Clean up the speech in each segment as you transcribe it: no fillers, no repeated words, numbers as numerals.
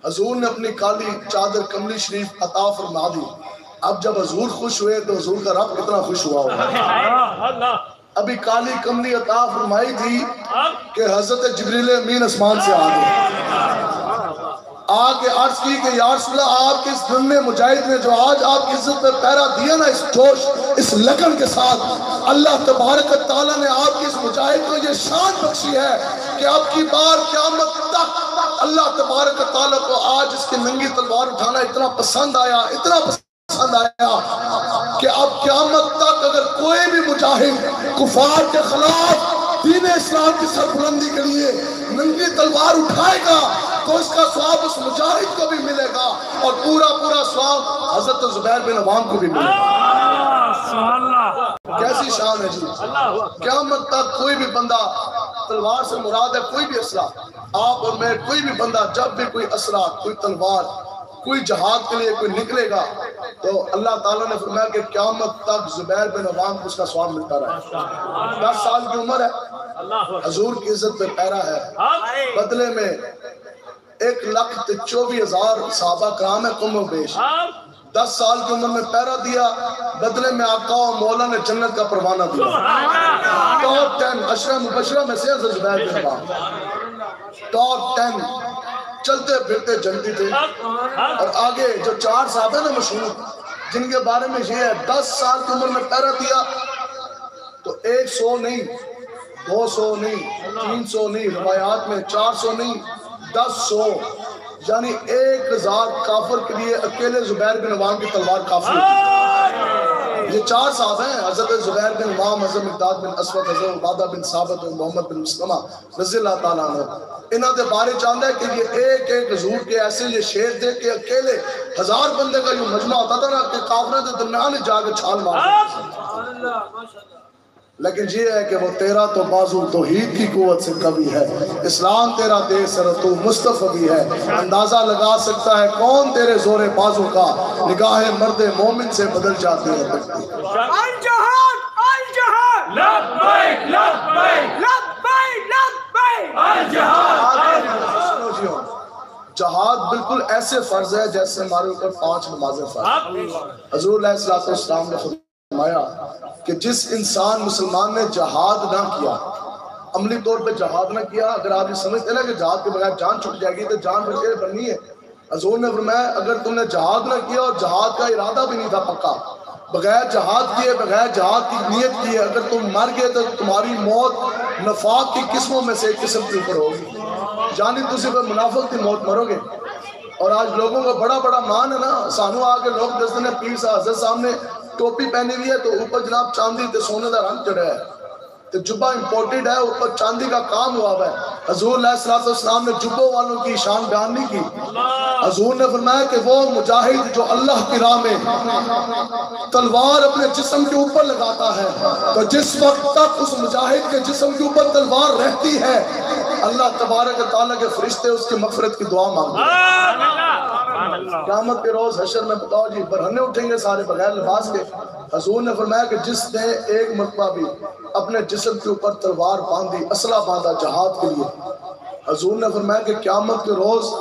حضور نے اپنی کالی چادر کملی شریف عطا فرما دی. اب جب حضور خوش ہوئے تو حضور کا رب کتنا خوش ہوا ہوگا. ابھی کالی کملی عطا فرمائی تھی کہ حضرت جبریل امین اسمان سے آ گئے. آگے عرض کی کہ یا رسول اللہ آپ کے اس ننھے مجاہد نے جو آج آپ کی عزت پہ پہرا دیا نا اس جوش اس لگن کے ساتھ, اللہ تبارک و تعالیٰ نے آپ کی اس مجاہد کو یہ شان بخشی ہے کہ اب کی بار قیامت تک اللہ تبارک و تعالیٰ کو آج اس کی ننگی تلوار اٹھانا اتنا پسند آیا کہ اب قیامت تک اگر کوئی بھی مجاہد کفار کے خلاف دین اسلام کی سربلندی کے لیے ننگی تلوار اٹھائے گا تو اس کا ثواب اس مجاہد کو بھی ملے گا اور پورا ثواب حضرت زبیر بن عوام کو بھی ملے گا. کیسی شان ہے جی. قیامت تک کوئی بھی بندہ, تلوار سے مراد ہے کوئی بھی اسلحہ, آپ اور میں کوئی بھی بندہ جب بھی کوئی اسلحہ, کوئی تلوار, کوئی جہاد کے لیے کوئی نکلے گا تو اللہ تعالیٰ نے فرمایا کہ قیامت تک زبیر بن عوام کو اس کا ثواب ملتا رہا. 10 سال کی عمر ہے, حضور کی عزت پہ پہرا ہے, بدلے میں 1,24,000 صحابہ کرام ہے کم و بیش. 10 سال کی عمر میں پہرا دیا, بدلے میں آقا و مولا نے جنت کا پروانہ دیا. ٹاپ 10 عشرہ مبشرہ میں سے حضرت زبیر بن عوام ٹاپ 10 چلتے پھرتے جنتی تھے. اور آگے جو 4 صحابہ نا مشہور, جن کے بارے میں یہ ہے 10 سال کی عمر میں پہرا دیا تو 100 نہیں, 200 نہیں, 300 نہیں, روایات میں 400 نہیں, 1000 یعنی 1000 کافر کے لیے اکیلے زبیر بن عوام کی تلوار کافی ہوتی. یہ 4 صحابہ ہیں, حضرت زبیر بن عوام, حضرت مقداد بن اسود, حضرت عبادہ بن ثابت اور محمد بن مسلمہ رضی اللہ تعالیٰ عنہ. انہوں نے بارے چاندہ ہے کہ یہ ایک حضور کے ایسے یہ شیر تھے کہ اکیلے 1000 بندے کا جو مجمع ہوتا تھا نا کہ کافروں کے درمیان جا کے چھال مارتے. لیکن یہ ہے کہ وہ تیرا تو بازو توحید کی قوت سے قوی ہے, اسلام تیرا دے سر تو مصطفی بھی ہے, اندازہ لگا سکتا ہے کون تیرے زور بازو کا, نگاہ مرد مومن سے بدل جاتے ہیں. الجہاد الجہاد لبیک لبیک لبیک لبیک الجہاد. جہاد بالکل ایسے فرض ہے جیسے ہمارے اوپر 5 نمازیں فرض. حضور علیہ السلام نے فرمایا کہ جس انسان مسلمان نے جہاد نہ کیا, عملی طور پہ جہاد نہ کیا, اگر آپ یہ سمجھتے نا کہ جہاد کے بغیر جان چھٹ جائے گی تو جان بچے بننی ہے. حضور نے فرمایا اگر تم نے جہاد نہ کیا اور جہاد کا ارادہ بھی نہیں تھا پکا, بغیر جہاد کیے, بغیر جہاد کی نیت کیے, اگر تم مر گئے تو تمہاری موت نفاق کی قسموں میں سے ایک قسم کے اوپر ہوگی, یعنی تم صرف منافق کی موت مرو گے. اور آج لوگوں کا بڑا مان ہے نا, سانو آ کے لوگ دس دن پیر صاحب حضرت صاحب نے ٹوپی پہنی ہوئی ہے تو اوپر جناب چاندی تے سونے کا رنگ چڑھا ہے, تو جبہ امپورٹڈ ہے, اوپر چاندی کا کام ہوا ہے. حضور علیہ السلام نے جبوں والوں کی شان بیان نہیں کی. حضور نے فرمایا کہ وہ مجاہد جو اللہ کی راہ میں تلوار اپنے جسم کے اوپر لگاتا ہے تو جس وقت تک اس مجاہد کے جسم کے اوپر تلوار رہتی ہے اللہ تبارک و تعالیٰ کے فرشتے اس کی مغفرت کی دعا مانگتے ہیں. قیامت کے روز حشر میں بتاؤ جی برہنے اٹھیں گے سارے بغیر لباس کے. حضور نے فرمایا کہ جس نے ایک مرتبہ بھی اپنے جسم کے اوپر تلوار باندھی, اسلحہ باندھا جہاد کے لیے, حضور نے فرمایا کہ قیامت کے روز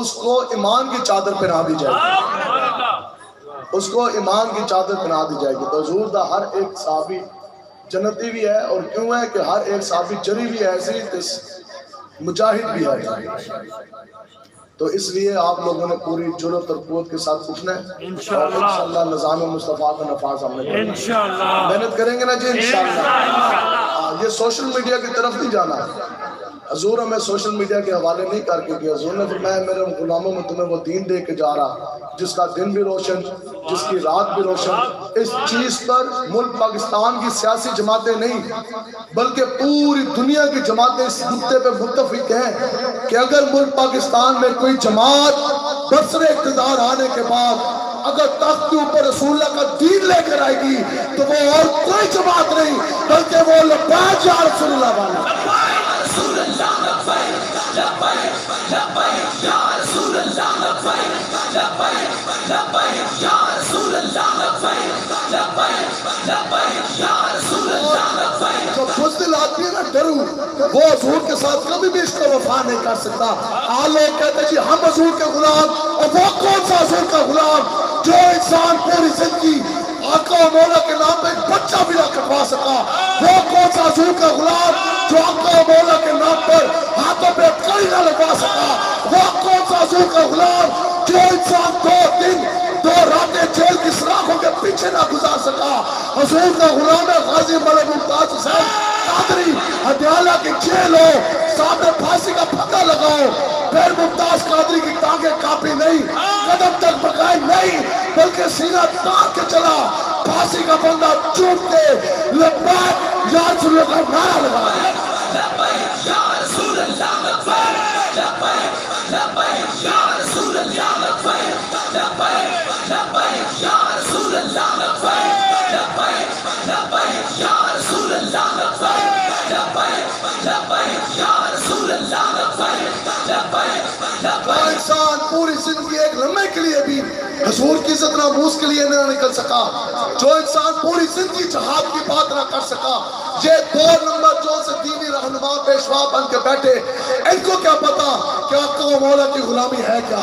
اس کو ایمان کی چادر پہنا دی جائے گی, اس کو ایمان کی چادر پہنا دی جائے گی. تو حضور دا ہر ایک صحابی جنتی بھی ہے, اور کیوں ہے کہ ہر ایک صحابی جری بھی ہے, ایسی مجاہد بھی ہے. تو اس لیے آپ لوگوں نے پوری جرأت اور قوت کے ساتھ اٹھنا ہے انشاءاللہ. نظام مصطفیٰ کا نفاذ ہم نے محنت کریں گے نا جی انشاءاللہ. یہ سوشل میڈیا کی طرف نہیں جانا ہے. حضور ہمیں سوشل میڈیا کے حوالے نہیں کر کے گیا. حضور نے فرمایا میرے غلاموں میں تمہیں وہ دین دے کے جا رہا جس کا دن بھی روشن, جس کی رات بھی روشن. اس چیز پر ملک پاکستان کی سیاسی جماعتیں نہیں بلکہ پوری دنیا کی جماعتیں اس نقطے پہ متفق ہیں کہ اگر ملک پاکستان میں کوئی جماعت برسر اقتدار آنے کے بعد اگر تخت کے اوپر رسول اللہ کا دین لے کر آئے گی تو وہ اور کوئی جماعت نہیں بلکہ وہ لبیک یا رسول اللہ والا. رسول اللہ لبیک لبیک لبیک یا رسول اللہ لبیک لبیک لبیک یا رسول اللہ لبیک لبیک لبیک یا رسول اللہ لبیک. بزدل آدمی ہے نا ڈرو، وہ حضور کے ساتھ کبھی بھی اس کو وفا نہیں کر سکتا۔ لوگ کہتے جی ہم حضور کے غلام، اور وہ کون سا حضور کا غلام جو انسان پوری زندگی آقا و مولا کے نام پہ ایک بچہ بھی نہ کٹوا سکا؟ وہ کون سا حضور کا غلام جو آقا و مولا کے نام پر ہاتھوں پہ کڑی نہ لگوا سکا؟ وہ کون سا حضور کا غلام جو انسان 2 دن 2 راتیں جیل کی سلاخوں کے پیچھے نہ گزار سکا؟ حضور کا غلام ہے غازی ملک ممتاز حسین قادری، ہدیالہ کی جیل ہو، سامنے پھانسی کا پھکا لگاؤ، پھر ممتاز قادری کی ٹانگیں کاپی نہیں، قدم تک بقائے نہیں، بلکہ سینہ تان کے چلا، پھانسی کا بندہ چوٹ کے لبیک یا رسول اللہ کا نعرہ لگا دیا۔ لبیک یا رسول اللہ لبیک، لبیک لبیک یا رسول اللہ لبیک، لبیک لبیک یا رسول اللہ لبیک، لبیک لبیک یا رسول اللہ لبیک، لبیک لبیک یا رسول اللہ لبیک، لبیک لبیک۔ انسان پوری زندگی ایک لمحے کے لیے بھی حضور کی عزت ناموس کے لیے نہ نکل سکا، جو انسان پوری زندگی جہاد کی بات نہ کر سکا، یہ 2 نمبر جو سے دینی رہنما پیشوا بن کے بیٹھے، ان کو کیا پتا کہ آقا و مولا کی غلامی ہے کیا؟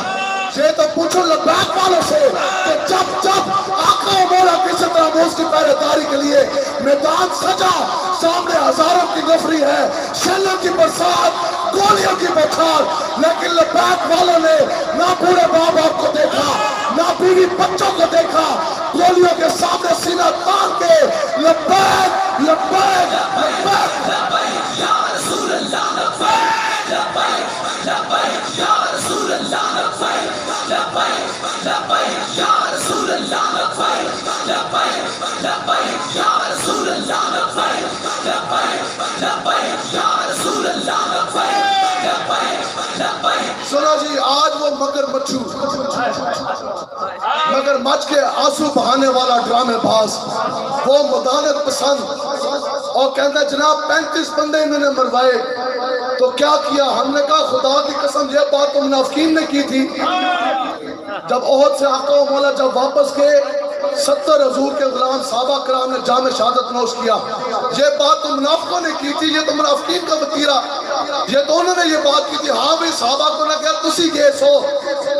یہ تو پوچھو لبیک والوں سے کہ جب آقا و مولا کی عزت ناموس کی پہرے داری کے لیے میدان سجا، سامنے ہزاروں کی نفری ہے، شلوں کی برسات، گولیوں کی بچھار، لیکن لبیک والوں نے نہ پورے ماں باپ کو دیکھا، نہ بیوی بچوں کو دیکھا، گولیوں کے سامنے سینہ تان کے لبیک لبیک لبیک لبیک یا رسول اللہ لبیک، لبیک لبیک یا رسول اللہ لبیک، لبیک لبیک یا رسول اللہ لبیک، لبیک لبیک یا رسول اللہ لبیک، لبیک لبیک یا رسول اللہ لبیک، لبیک لبیک۔ سنا جی، آج وہ مگر مچھو، مگر مچ کے آنسو بہانے والا ڈرامے باز، وہ مدانت پسند، اور کہتا ہے جناب 35 بندے انہوں نے مروائے تو کیا کیا؟ ہم نے کہا خدا کی قسم یہ بات تو منافقین نے کی تھی۔ جب احد سے آقا و مولا جب واپس گئے، 70 حضور کے غلام صحابہ کرام نے جام شہادت نوش کیا، یہ بات تو منافقوں نے کی تھی، یہ تو منافقین کا وتیرہ، یہ تو انہوں نے یہ بات کی تھی۔ ہاں بھی صحابہ کو نہ کہا تسی گئے سو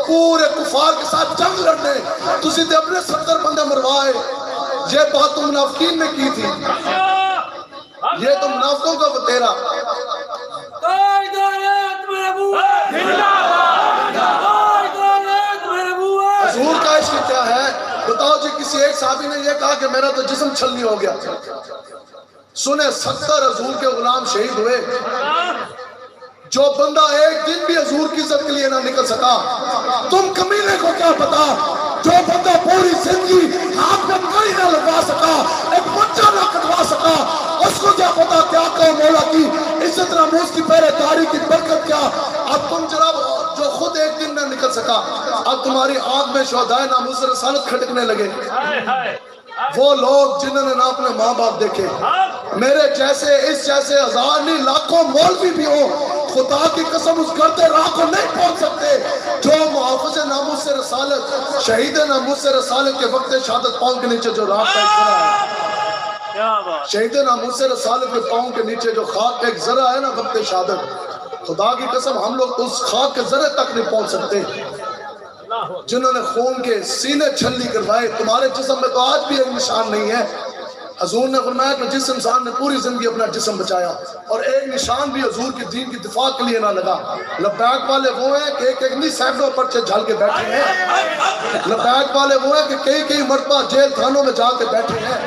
پورے کفار کے ساتھ جنگ لڑنے، تسی تے اپنے 70 بندے مروائے، یہ بات تو منافقین نے کی تھی، یہ تو منافقوں کا وتیرہ۔ حضور کا عشق کیا ہے؟ بتاؤ جی، کسی ایک صحابی نے یہ کہا کہ میرا تو جسم چھلنی ہو گیا۔ سنیں 70 حضور کے غلام شہید ہوئے، جو بندہ ایک دن بھی حضور کی عزت کے لیے نہ نکل سکا، تم کمینے کو کیا پتا جو بندہ پوری زندگی ہاتھ میں کڑی نہ لگوا سکا، ایک بچہ نہ کٹوا سکا، اس کو کیا پتا کہ آقا و مولا کی عزت ناموس کی پہرے داری کی برکت کیا؟ اب تم جناب جو خود ایک دن نہ نکل سکا، اب تمہاری آنکھ میں شہدائے ناموس رسالت کھٹکنے لگے۔ وہ لوگ جنہوں نے نہ اپنے ماں باپ دیکھے، میرے جیسے اس جیسے ہزار نہیں لاکھوں مولوی بھی ہوں، خدا کی قسم اس گردے راہ کو نہیں پہنچ سکتے جو محافظ ناموس رسالت، شہید ناموس رسالت کے وقت شہادت پاؤں کے نیچے جو راہ کا ایک ذرہ ہے، شہید ناموس رسالت کے پاؤں کے نیچے جو خاک کا ایک ذرہ ہے نا وقت شہادت، خدا کی قسم ہم لوگ اس خاک کے ذرے تک نہیں پہنچ سکتے۔ جنہوں نے خون کے سینے چھلنی کروائے، تمہارے جسم میں تو آج بھی ایک نشان نہیں ہے۔ حضور نے فرمایا کہ جس انسان نے پوری زندگی اپنا جسم بچایا اور ایک نشان بھی حضور کی دین کی دفاع کے لیے نہ لگا، لبیک والے وہ ہیں کہ ایک نہیں سینکڑوں پرچے جھل کے بیٹھے ہیں، لبیک والے وہ ہیں کہ کئی مرتبہ جیل خانوں میں جا کے بیٹھے ہیں،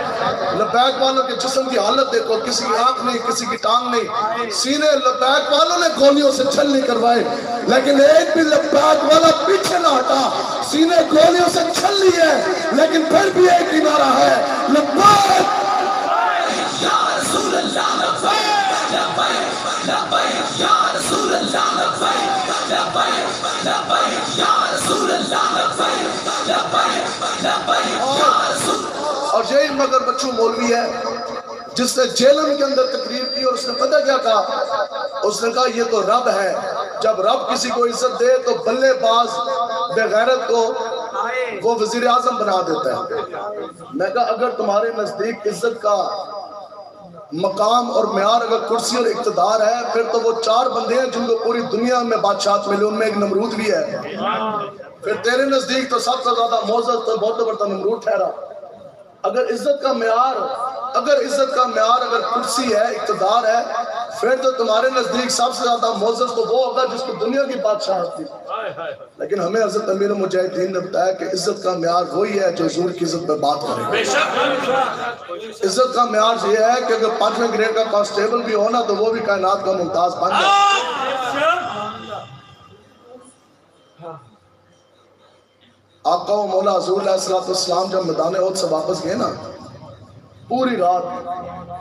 لبیک والوں کے جسم کی حالت دیکھو، کسی کی آنکھ نہیں، کسی کی ٹانگ نہیں، سینے لبیک والوں نے گولیوں سے چھلنی کروائے، لیکن ایک بھی لبیک والا پیچھے نہ ہٹا، سینے گولیوں سے چھل لی ہے، لیکن پھر بھی ایک ہی نعرہ ہے، لبیک یا رسول اللہ لبیک، لبیک لبیک یا رسول اللہ لبیک، لبیک لبیک یا رسول اللہ لبیک، لبیک لبیک یا رسول۔ اور یہی مگر بچوں مولوی ہے جس نے جیلن کے اندر تقریر کی اور اس نے پتہ کیا کہا؟ اس نے کہا یہ تو رب ہے، جب رب کسی کو عزت دے تو بلے باز بے غیرت کو وہ وزیر اعظم بنا دیتا ہے۔ میں کہا اگر تمہارے نزدیک عزت کا مقام اور معیار اگر کرسی اور اقتدار ہے، پھر تو وہ 4 بندے ہیں جن کو پوری دنیا میں بادشاہت ملے، ان میں ایک نمرود بھی ہے۔ پھر تیرے نزدیک تو سب سے زیادہ معزز تو بہت بڑا نمرود ٹھہرا۔ اگر عزت کا معیار اگر کرسی ہے، اقتدار ہے، پھر تو تمہارے نزدیک سب سے زیادہ معزز تو وہ ہوگا جس کو دنیا کی بادشاہت تھی۔ لیکن ہمیں حضرت امیر المجاہدین نے بتایا کہ عزت کا معیار وہی ہے جو حضور کی عزت میں بات کرے۔ عزت کا معیار یہ ہے کہ اگر 5ویں گریڈ کا کانسٹیبل بھی ہونا تو وہ بھی کائنات کا ممتاز بن جائے۔ آقا و مولا حضور علیہ السلام جب میدان احد سے واپس گئے نا، پوری رات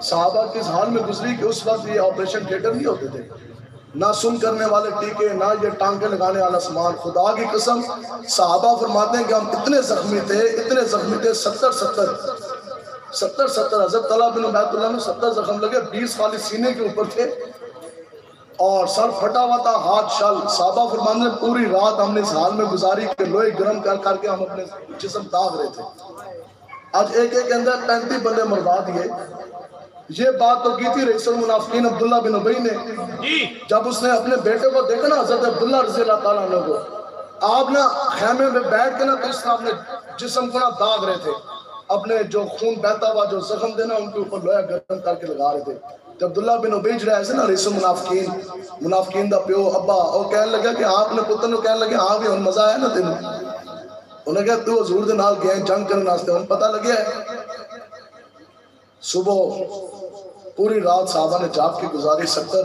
صحابہ کس حال میں گزری کہ اس وقت یہ آپریشن تھیٹر نہیں ہوتے تھے، نہ سن کرنے والے ٹیکے، نہ یہ ٹانکے لگانے والا سامان۔ خدا کی قسم صحابہ فرماتے ہیں کہ ہم اتنے زخمی تھے 70 حضرت طلحہ بن عبید اللہ میں 70 زخم لگے، 20 خالی سینے کے اوپر تھے اور سر پھٹا ہوا تھا، ہاتھ شل۔ صحابہ فرماتے ہیں پوری رات ہم نے اس حال میں گزاری کہ لوہے گرم کر کر کے ہم اپنے جسم داغ رہے تھے۔ آج ایک کے اندر 35 بندے مروا دیے۔ یہ بات تو کی تھی رئیس المنافقین عبداللہ بن ابی نے، جب اس نے اپنے بیٹے کو دیکھا نا حضرت عبداللہ رضی اللہ تعالیٰ عنہ کو، آپ نا خیمے میں بیٹھ کے نا تو اس نے اپنے جسم کو نا داغ رہے تھے، اپنے جو خون بہتا ہوا جو زخم دینا ان کے اوپر لوہا گرم کر کے لگا رہے تھے۔ تو عبداللہ بن ابی جو ہے نا رئیس المنافقین دا پیو ابا، وہ کہنے لگا کہ آپ نے پتر نے کہنے لگے ہاں بھی ہن مزہ آیا نا تینوں؟ انہیں کہا تو حضور دے نال گئے جنگ کرنے واسطے، انہیں پتہ لگیا ہے۔ صبح پوری رات صحابہ نے جاگ کی گزاری، 70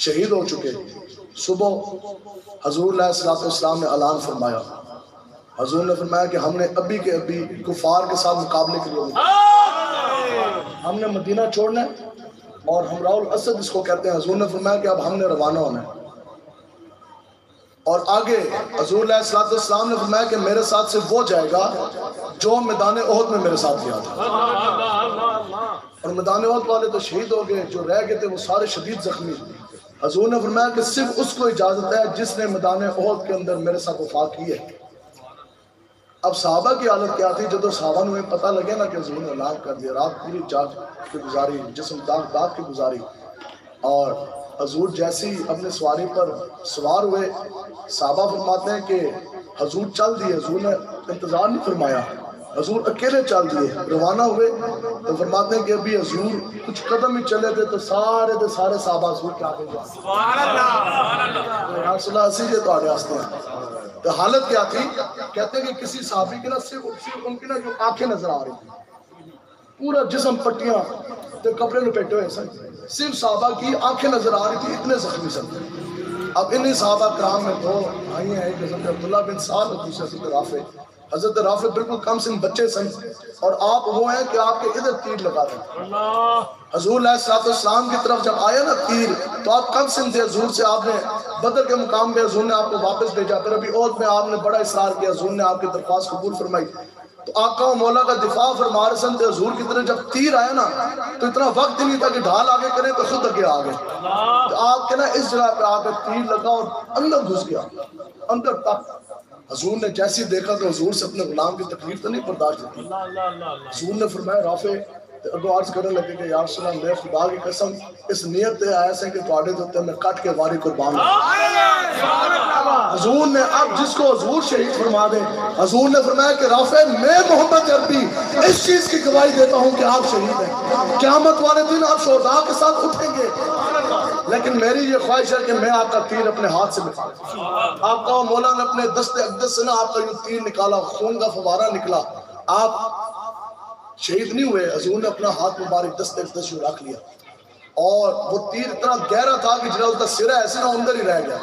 شہید ہو چکے۔ صبح حضور علیہ السلام نے اعلان فرمایا، حضور نے فرمایا کہ ہم نے ابھی کے ابھی کفار کے ساتھ مقابلے کے لیے ہم نے مدینہ چھوڑنا ہے اور ہمراہ الاسد اس کو کہتے ہیں۔ حضور نے فرمایا کہ اب ہم نے روانہ ہونا ہے، اور آگے حضور علیہ السلام نے فرمایا کہ میرے ساتھ سے وہ جائے گا جو میدان احد میں میرے ساتھ گیا تھا، اور میدان احد والے تو شہید ہو گئے، جو رہ گئے تھے وہ سارے شدید زخمی۔ حضور نے فرمایا کہ صرف اس کو اجازت ہے جس نے میدان احد کے اندر میرے ساتھ وفات کی ہے۔ اب صحابہ کی حالت کیا تھی؟ جب صحابہ نے پتہ لگے نا کہ حضور نے اعلان کر دیا، رات پوری جاگ کے گزاری، جسم داغ کی گزاری، اور حضور جیسی اپنے سواری پر سوار ہوئے، صحابہ فرماتے ہیں کہ حضور چل دیے، حضور نے انتظار نہیں فرمایا، حضور اکیلے چل دیے، روانہ ہوئے۔ تو فرماتے ہیں کہ ابھی حضور کچھ قدم ہی چلے تھے تو سارے صحابہ حضور کے آگے جا سبحان اللہ یا رسول اللہ اسی تو آگے آستے ہیں۔ تو حالت کیا تھی؟ کہتے ہیں کہ کسی صحابی کے نا صرف ان کی نا جو آنکھیں نظر آ رہی تھی، پورا جسم پٹیاں تو کپڑے لپیٹے ہوئے سن، صرف صحابہ کی آنکھیں نظر آ رہی تھی، اتنے زخمی سن۔ اب انہی صحابہ کرام میں دو بھائی ہیں، ایک حضرت عبداللہ بن سعد اور دوسرے حضرت رافع۔ حضرت رافع بالکل کم سن بچے سن، اور آپ وہ ہیں کہ آپ کے ادھر تیر لگا دیں۔ حضور علیہ السلام کی طرف جب آیا نا تیر تو آپ کم سن تھے، حضور سے آپ نے بدر کے مقام میں حضور نے آپ کو واپس بھیجا، پھر ابھی احد میں آپ نے بڑا اصرار کیا، حضور نے آپ کی درخواست قبول فرمائی، تو آقا و مولا کا دفاع فرما رہے سن۔ حضور کی طرف جب تیر آیا نا تو اتنا وقت ہی نہیں تھا کہ ڈھال آگے کریں تو خود اگے آگے، تو آپ کے نا اس جگہ پہ آ کر تیر لگا اور اندر گھس گیا، اندر تک۔ حضور نے جیسی دیکھا تو حضور سے اپنے غلام کی تکلیف تو نہیں برداشت کی۔ حضور نے فرمایا رافع اگو عرض کرنے لگے کہ یا رسول اللہ، میں خدا کی قسم اس نیت تے آیا سے کہ تواڈے تے میں کٹ کے واری قربان ہوں۔ حضور نے اب جس کو حضور شہید فرما دے، حضور نے فرمایا کہ رافع میں محمد عربی اس چیز کی گواہی دیتا ہوں کہ آپ شہید ہیں، قیامت والے دن آپ شہداء کے ساتھ اٹھیں گے، لیکن میری یہ خواہش ہے کہ میں آپ کا تیر اپنے ہاتھ سے نکالوں۔ آپ کا مولا نے اپنے دست اقدس سے نا آپ کا یہ تیر نکالا، خون کا فوارہ نکلا، آپ شہید نہیں ہوئے۔ حضور نے اپنا ہاتھ مبارک دست اقدس میں رکھ لیا، اور وہ تیر اتنا گہرا تھا کہ جنہوں کا سرہ ایسے نہ اندر ہی رہ گیا۔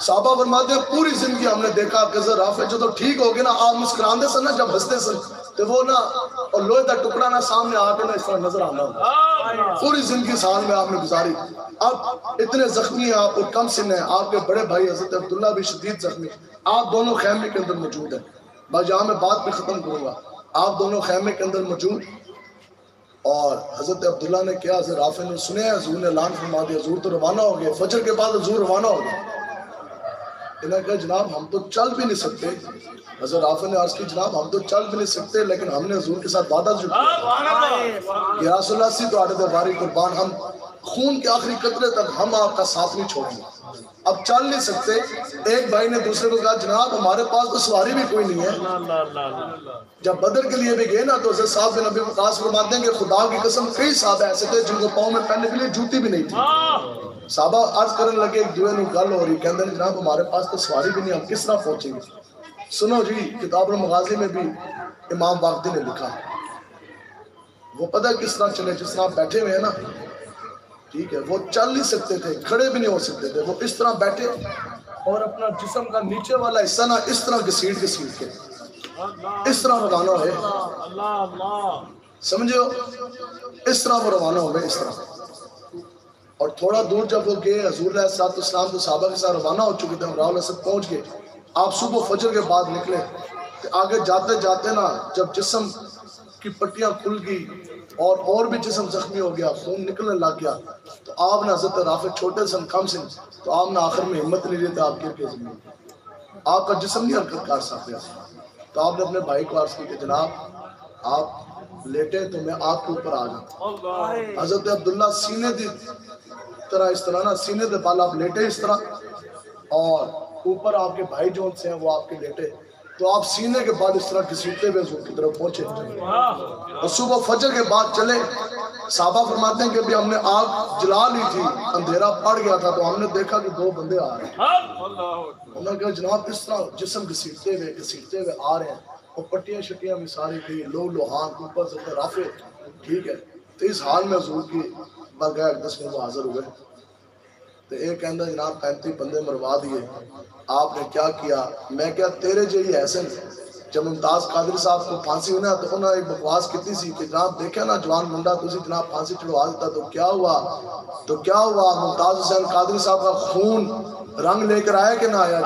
صحابہ فرماتے ہیں پوری زندگی ہم نے دیکھا کہ رافع جو تو ٹھیک ہو گئے نا، آپ مسکراندے سن نا جب ہنستے سن، تو وہ نا اور لوہے کا ٹکڑا نا سامنے آ کے نا اس طرح نظر آنا ہوتا۔ پوری زندگی سال میں آپ نے گزاری، اب اتنے زخمی ہیں، آپ کو کم سن ہیں، آپ کے بڑے بھائی حضرت عبداللہ بھی شدید زخمی، آپ دونوں خیمے کے اندر موجود ہیں۔ بس جہاں میں بات بھی ختم کروں گا، آپ دونوں خیمے کے اندر موجود، اور حضرت عبداللہ نے کیا، حضرت رافع نے سنے، حضور نے اعلان فرما دیا، حضور تو روانہ ہو گئے، فجر کے بعد حضور روانہ ہو گئے۔ انہوں نے کہا جناب ہم تو چل بھی نہیں سکتے. حضرت رافع نے عرض کی جناب ہم تو چل بھی نہیں سکتے لیکن ہم نے حضور کے ساتھ وعدہ جو کیا کہ رسول اللہ سی تو آڑے دے باری قربان ہم خون کے آخری قطرے تک ہم آپ کا ساتھ نہیں چھوڑیں گے. اب چل نہیں سکتے. ایک بھائی نے دوسرے کو کہا جناب ہمارے پاس تو سواری بھی کوئی نہیں ہے. جب بدر کے لیے بھی گئے نا تو حضرت صاحب بن ابی وقاص فرماتے ہیں کہ خدا کی قسم کئی صحابہ ایسے تھے جن کو پاؤں میں پہننے کے لیے جوتی بھی نہیں تھی. صحابہ عرض کرنے لگے ایک دوے نو گل ہو رہی کہندے جناب ہمارے پاس تو سواری بھی نہیں ہم کس طرح پہنچیں گے. سنو جی کتاب المغازی میں بھی امام باقری نے لکھا وہ پتہ کس طرح چلے جس طرح بیٹھے ہوئے ہیں نا ٹھیک ہے وہ چل نہیں سکتے تھے کھڑے بھی نہیں ہو سکتے تھے. وہ اس طرح بیٹھے اور اپنا جسم کا نیچے والا حصہ نا اس طرح گھسیٹ کے اس طرح روانہ ہوئے. سمجھو اس طرح وہ روانہ ہوئے اس طرح. اور تھوڑا دور جب وہ گئے حضور علیہ السلام تو صحابہ کے ساتھ روانہ ہو چکے تھے. ہمراہ الاسد پہنچ گئے. آپ صبح فجر کے بعد نکلے کہ آگے جاتے جاتے نا جب جسم کی پٹیاں کھل گئی اور بھی جسم زخمی ہو گیا خون نکلنے لگ گیا تو آپ نے حضرت رافع چھوٹے سن کم سن تو آپ نے آخر میں ہمت نہیں لیتے آپ گر کے زمین آپ کا جسم نہیں حرکت کر سکتے. تو آپ نے اپنے بھائی کو عرض کی کہ جناب آپ لیٹے تو میں آپ کے اوپر آ جاتا. حضرت عبداللہ سینے دی طرح اس طرح نا سینے دے پال آپ لیٹے اس طرح اور اوپر آپ کے بھائی جون سے ہیں وہ آپ کے لیٹے تو آپ سینے کے بعد اس طرح گھسیٹتے ہوئے حضور کی طرف پہنچے. اور صبح فجر کے بعد چلے. صحابہ فرماتے ہیں کہ ابھی ہم نے آگ جلا لی تھی اندھیرا پڑ گیا تھا تو ہم نے دیکھا کہ دو بندے آ رہے ہیں. انہوں نے کہا جناب اس طرح جسم گھسیٹتے ہوئے آ رہے ہیں اور پٹیاں شٹیاں بھی ساری گئی لو لوہان اوپر سے رافع ٹھیک ہے. تو اس حال میں حضور کی برگاہ اقدس میں وہ حاضر ہوئے. تو ایک کہندہ جناب 35 بندے مروا دیے. آپ نے کیا کیا؟ میں کیا تیرے جی ایسے جب ممتاز قادری صاحب کو پھانسی ہونا تو انہوں نے ایک بکواس کتنی سی کہ جناب دیکھیں نا جوان منڈا تسی جناب پھانسی چڑھوا دیتا تو کیا ہوا ممتاز حسین قادری صاحب کا خون رنگ لے کر آیا کہ نہ آیا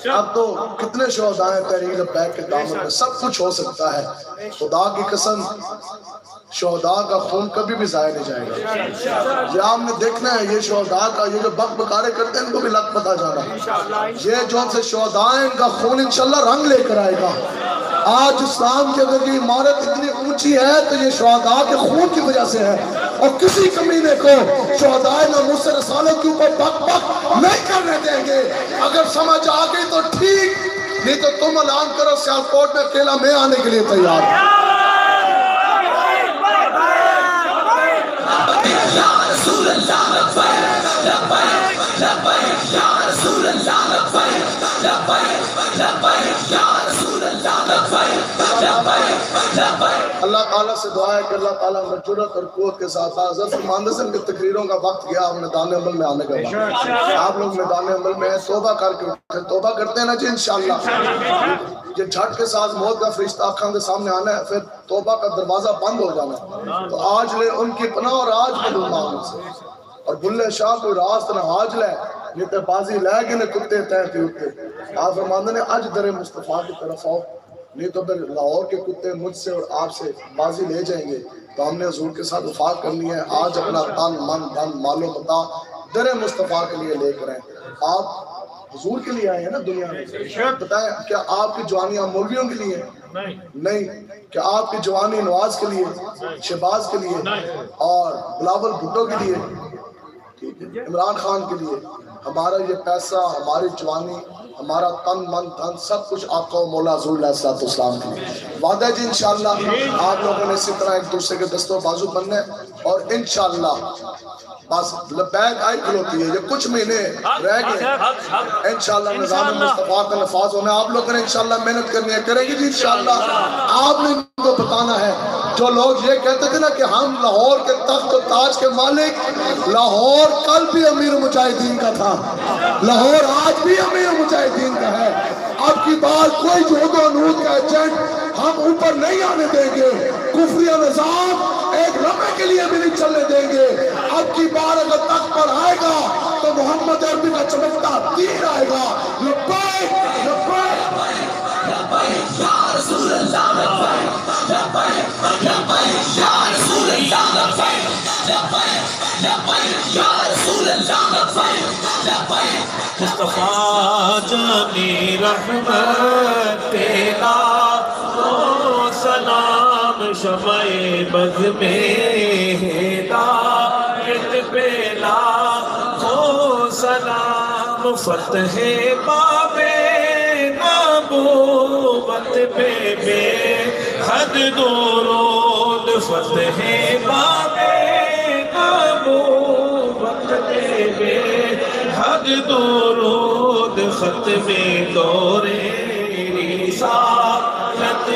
جی؟ اب تو کتنے شہداء ہیں تحریک لبیک کے دامن میں سب کچھ ہو سکتا ہے. خدا کی قسم شہداء کا خون کبھی بھی ضائع نہیں جائے گا. یہ ہم نے دیکھنا ہے یہ شہداء کا یہ جو بک بکارے کرتے ہیں ان کو بھی لگ پتا جانا یہ جو سے شہداء ہیں ان کا خون انشاءاللہ رنگ لے کر آئے گا. آج اسلام کے اندر کی عمارت اتنی اونچی ہے تو یہ شہداء کے خون کی وجہ سے ہے. اور کسی کمینے کو شہداء ناموس رسالت کے اوپر بک بک نہیں کرنے دیں گے. اگر سمجھ آ گئی تو ٹھیک نہیں تو تم اعلان کرو سیالکوٹ میں اکیلا میں آنے کے لیے تیار ہوں. یا رسول اللہ لبیک لبیک لبیک یا رسول اللہ لبیک لبیک لبیک یا رسول اللہ لبیک لبیک لبیک. اللہ تعالیٰ سے دعا ہے کہ اللہ تعالیٰ میں جرات اور قوت کے ساتھ حضرت مہندسن کی تقریروں کا وقت گیا اب میدان عمل میں آنے کا وقت. آپ لوگ میدان عمل میں توبہ کر کے توبہ کرتے ہیں نا جی انشاءاللہ یہ جھٹ کے ساتھ موت کا فرشتہ آنکھوں کے سامنے آنا ہے پھر توبہ کا دروازہ بند ہو جانا ہے. تو آج لے ان کی پناہ اور آج بدل مانگ سے اور بلے شاہ کو راست نہ آج لے نیتے بازی لے گے نے کتے تیرتے ہوتے. آپ فرماندے نے آج در مصطفیٰ کی طرف آؤ نہیں تو پھر لاہور کے کتے مجھ سے اور آپ سے بازی لے جائیں گے. تو ہم نے حضور کے ساتھ وفاق کرنی ہے. آج اپنا تن من دن مال و متاع در مصطفیٰ کے لیے لے کر آئیں. آپ حضور کے لیے آئے ہیں نا دنیا میں. بتائیں کیا آپ کی جوانیاں مولویوں کے لیے نہیں کیا آپ کی جوانی نواز کے لیے شہباز کے لیے اور بلاول بھٹو کے لیے عمران خان کے لیے؟ ہمارا یہ پیسہ ہماری جوانی ہمارا تن من دھن سب کچھ آپ کو مولا حضور علیہ السلام کے لیے وعدہ ہے جی. انشاءاللہ آپ لوگوں نے اسی طرح ایک دوسرے کے دست و بازو بننے اور انشاءاللہ بس لبیک آئی کھلوتی ہے. یہ کچھ مہینے رہ گئے انشاءاللہ نظام مصطفیٰ کا نفاذ ہونا. آپ لوگوں نے انشاءاللہ محنت کرنی ہے کریں گے جی انشاءاللہ. آپ نے ان کو بتانا ہے جو لوگ یہ کہتے تھے نا کہ ہم لاہور کے تخت و تاج کے مالک لاہور کل بھی امیر مجاہدین کا تھا لاہور آج بھی امیر مجاہدین کا ہے. اب کی بات کوئی جہد و نود کا ایجنٹ ہم اوپر نہیں آنے دیں گے. کفریہ نظام ایک لمحے کے لیے بھی نہیں چلنے دیں گے. اب کی بار اگر تخت پر آئے گا تو محمد عربی کا چمکتا تیر آئے گا. لبیک لبیک لبیک یا رسول اللہ لبیک لبیک لبیک یا رسول اللہ لبیک لبیک لبیک یا رسول اللہ لبیک لبیک مصطفیٰ جانی رحمت تیرا او سلام شمع بز میں ہدایت پیلا او سلام فتح باب نبوت پہ بے حد درود فتح باب نبوت پہ بے حد درود ختم دور رسالت